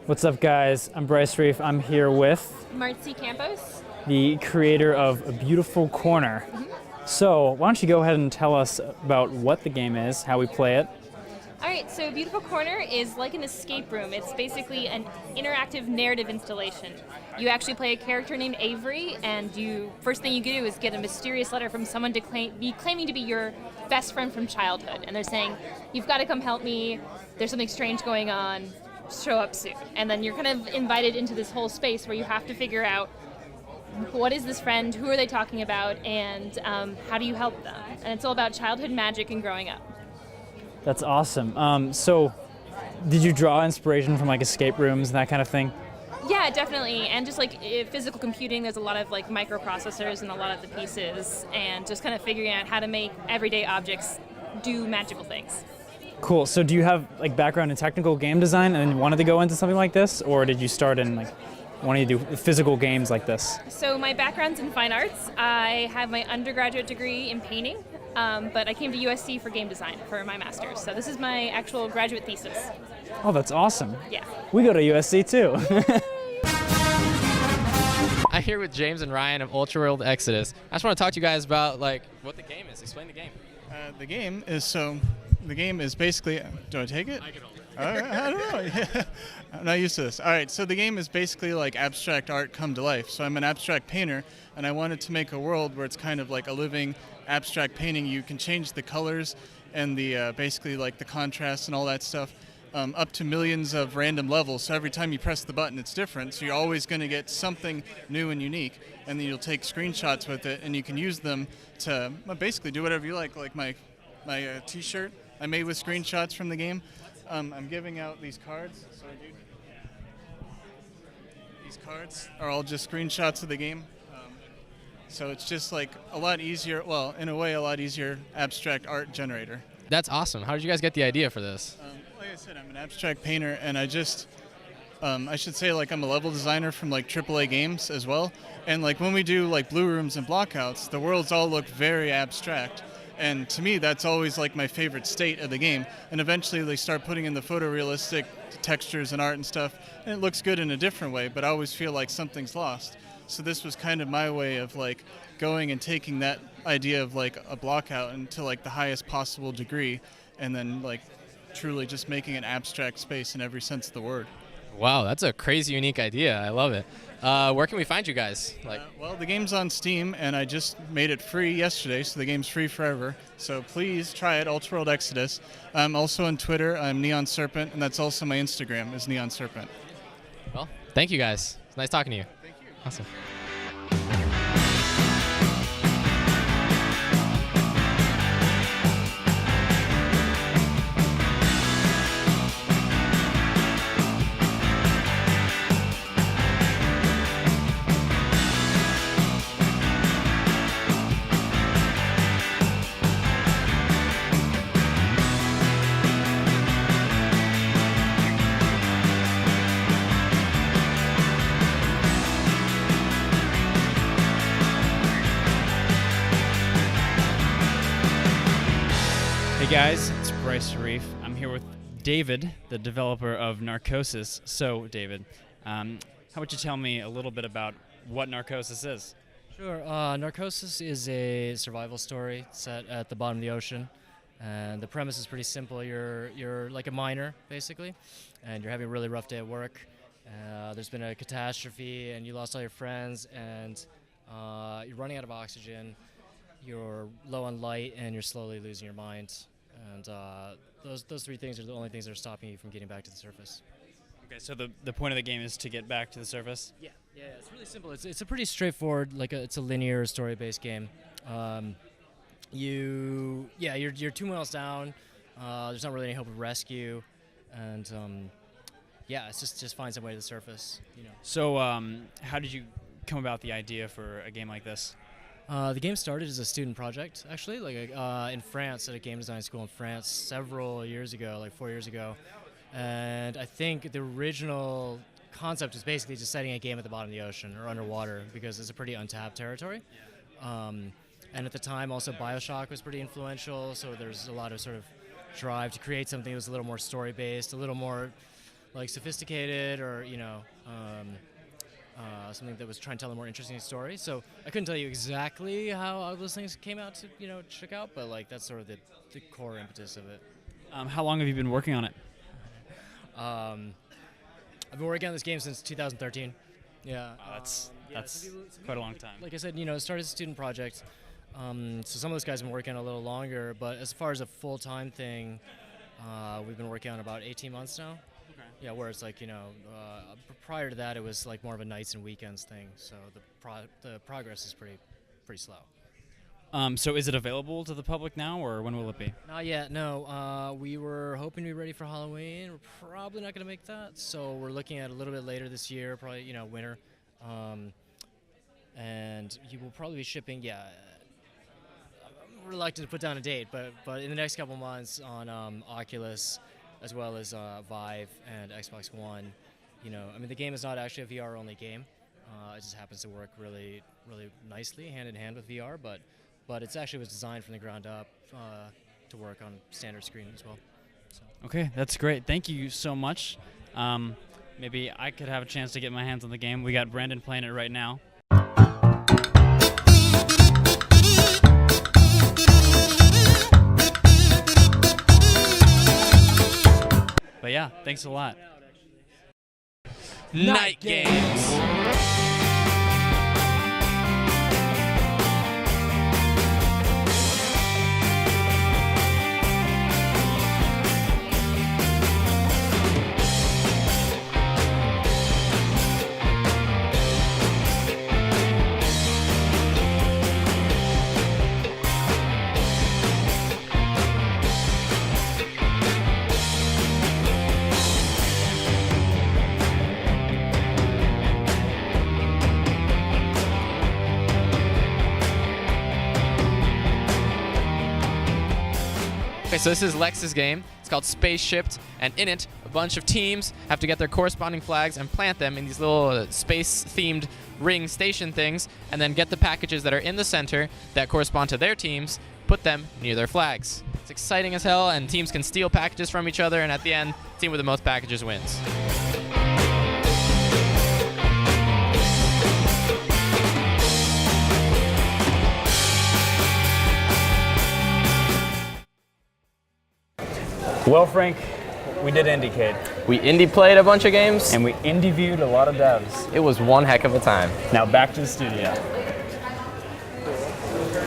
What's up, guys? I'm Bryce Reef. I'm here with Marcy Campos. the creator of A Beautiful Corner. So, why don't you go ahead and tell us about what the game is, how we play it? All right, so Beautiful Corner is like an escape room. It's basically an interactive narrative installation. You actually play a character named Avery, and first thing you do is get a mysterious letter from someone to claiming to be your best friend from childhood, and they're saying, "You've got to come help me. There's something strange going on. Show up soon." And then you're kind of invited into this whole space where you have to figure out what is this friend, who are they talking about, and how do you help them? And it's all about childhood magic and growing up. That's awesome. So, did you draw inspiration from like escape rooms and that kind of thing? Yeah, definitely. And just like physical computing, there's a lot of like microprocessors in a lot of the pieces, and just kind of figuring out how to make everyday objects do magical things. Cool. So, do you have like background in technical game design and wanted to go into something like this, or did you start in like wanting to do physical games like this? So my background's in fine arts. I have my undergraduate degree in painting, but I came to USC for game design for my master's. So this is my actual graduate thesis. Oh, that's awesome. Yeah. We go to USC too. I'm here with James and Ryan of Ultra World Exodus. I just want to talk to you guys about like what the game is. Explain the game. The game is basically. Do I take it? I can hold it. I don't know. Yeah. I'm not used to this. All right, so the game is basically like abstract art come to life. So I'm an abstract painter, and I wanted to make a world where it's kind of like a living abstract painting. You can change the colors and the basically like the contrast and all that stuff up to millions of random levels. So every time you press the button, it's different. So you're always going to get something new and unique, and then you'll take screenshots with it, and you can use them to basically do whatever you like. Like my T-shirt I made with screenshots from the game. I'm giving out these cards. Sorry, dude. These cards are all just screenshots of the game. So it's just like a lot easier, well, in a way, a lot easier abstract art generator. That's awesome. How did you guys get the idea for this? Like I said, I'm an abstract painter, and I should say like I'm a level designer from like AAA games as well. And like when we do like blue rooms and blockouts, the worlds all look very abstract. And to me, that's always like my favorite state of the game. And eventually they start putting in the photorealistic textures and art and stuff, and it looks good in a different way, but I always feel like something's lost. So this was kind of my way of like going and taking that idea of like a blockout into like the highest possible degree, and then like truly just making an abstract space in every sense of the word. Wow, that's a crazy unique idea. I love it. Where can we find you guys? Well, the game's on Steam, and I just made it free yesterday, so the game's free forever. So please try it, Ultra World Exodus. I'm also on Twitter. I'm Neon Serpent, and that's also my Instagram is Neon Serpent. Well, thank you guys. It's nice talking to you. Thank you. Awesome. Hey guys, it's Bryce Reef. I'm here with David, the developer of Narcosis. So, David, how about you tell me a little bit about what Narcosis is? Sure. Narcosis is a survival story set at the bottom of the ocean, and the premise is pretty simple. You're like a miner, basically, and you're having a really rough day at work. There's been a catastrophe, and you lost all your friends, and you're running out of oxygen. You're low on light, and you're slowly losing your mind. And those three things are the only things that are stopping you from getting back to the surface. Okay, so the point of the game is to get back to the surface? Yeah, it's really simple. It's a pretty straightforward, it's a linear story-based game. You're 2 miles down. There's not really any hope of rescue, and it's just find some way to the surface. So, how did you come about the idea for a game like this? The game started as a student project, actually, in France, at a game design school in France several years ago, like 4 years ago. And I think the original concept is basically just setting a game at the bottom of the ocean or underwater, because it's a pretty untapped territory. And at the time, also BioShock was pretty influential, so there's a lot of sort of drive to create something that was a little more story-based, a little more like sophisticated or something that was trying to tell a more interesting story. So I couldn't tell you exactly how all those things came out to check out, but like that's sort of the core impetus of it. How long have you been working on it? I've been working on this game since 2013. Yeah, That's quite a long time. like I said, it started as a student project. So some of those guys have been working on it a little longer, but as far as a full-time thing, we've been working on about 18 months now. Okay. Yeah, where it's like, prior to that, it was like more of a nights and weekends thing. So the progress is pretty slow. So is it available to the public now, or when will it be? Not yet, no. We were hoping to be ready for Halloween. We're probably not going to make that, so we're looking at a little bit later this year, probably, winter. And you will probably be shipping, I'm reluctant to put down a date, but in the next couple months on Oculus, as well as Vive and Xbox One. The game is not actually a VR-only game. It just happens to work really, really nicely hand in hand with VR, but it actually was designed from the ground up to work on standard screen as well. So. Okay, that's great. Thank you so much. Maybe I could have a chance to get my hands on the game. We got Brandon playing it right now. But yeah, thanks a lot. Night games. Okay, so this is Lex's game. It's called Spaceships, and in it, a bunch of teams have to get their corresponding flags and plant them in these little space-themed ring station things, and then get the packages that are in the center that correspond to their teams, put them near their flags. It's exciting as hell, and teams can steal packages from each other, and at the end, the team with the most packages wins. Well, Frank, we did IndieCade, We indie played a bunch of games. and we indie-viewed a lot of devs. It was one heck of a time. Now back to the studio.